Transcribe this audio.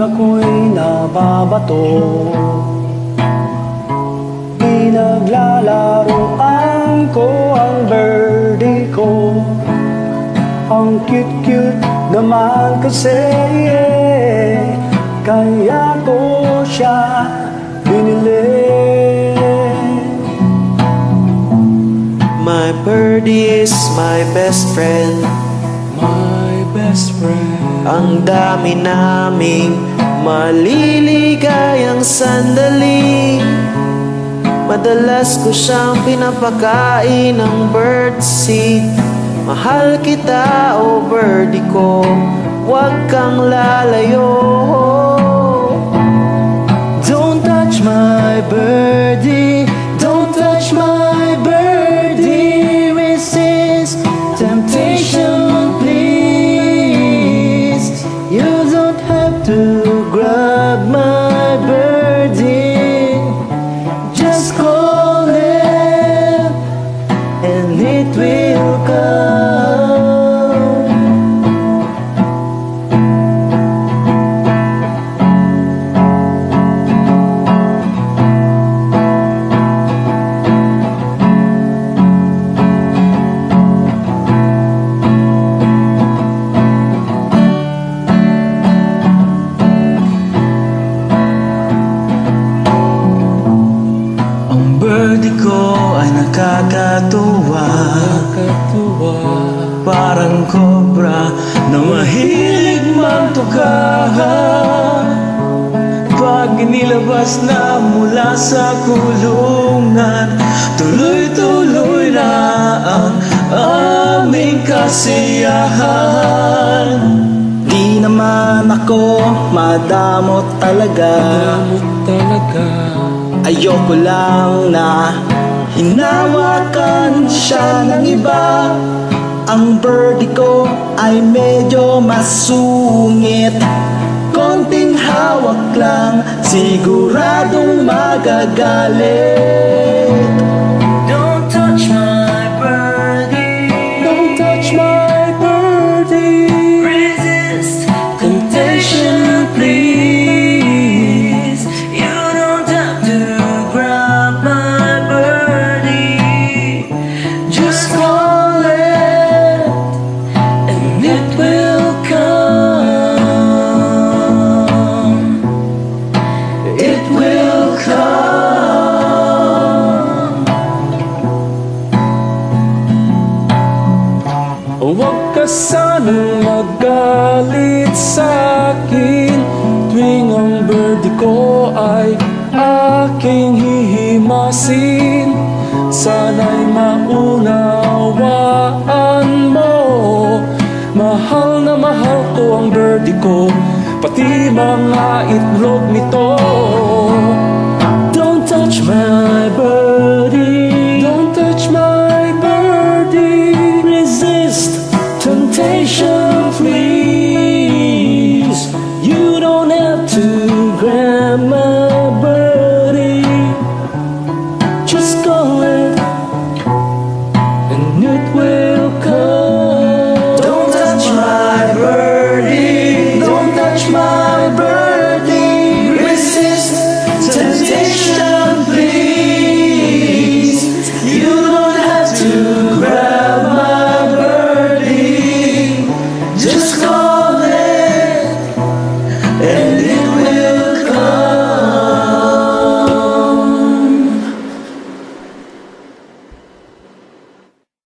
ako'y nababato, pinaglalaroan ko ang birdie ko. Ang cute-cute naman kasi, kaya ko siya binili. My birdie is my best friend, My best friend. ang dami naming maliligayang sandali. Madalas ko siyang pinapakain ng birdseed. Mahal kita, oh birdie ko, huwag kang lalayo. Don't touch my birdie, don't touch my birdie. Resist temptation, please. You don't have to grab my birdie. Just call it and it will come. Birdie ko ay nakakatuwa, parang kobra na mahilig magtukahan. Pag inilabas na mula sa kulungan, tuloy-tuloy na ang aming kasiyahan. Di naman ako madamot talaga, ayoko lang na hinawakan siya ng iba. Ang birdie ko ay medyo masungit, konting hawak lang, siguradong magagalit. Don't touch my birdie, don't touch my birdie. Resist temptation, please. You don't have to grab my birdie. Just call it and it will come. It will come. Huwag ka sanang magalit sa'kin tuwing ang birdie ko ay aking hihimasin. Sana'y maunawaan mo, mahal na mahal ko ang birdie ko, pati mga itlog nito. Don't touch my birdie,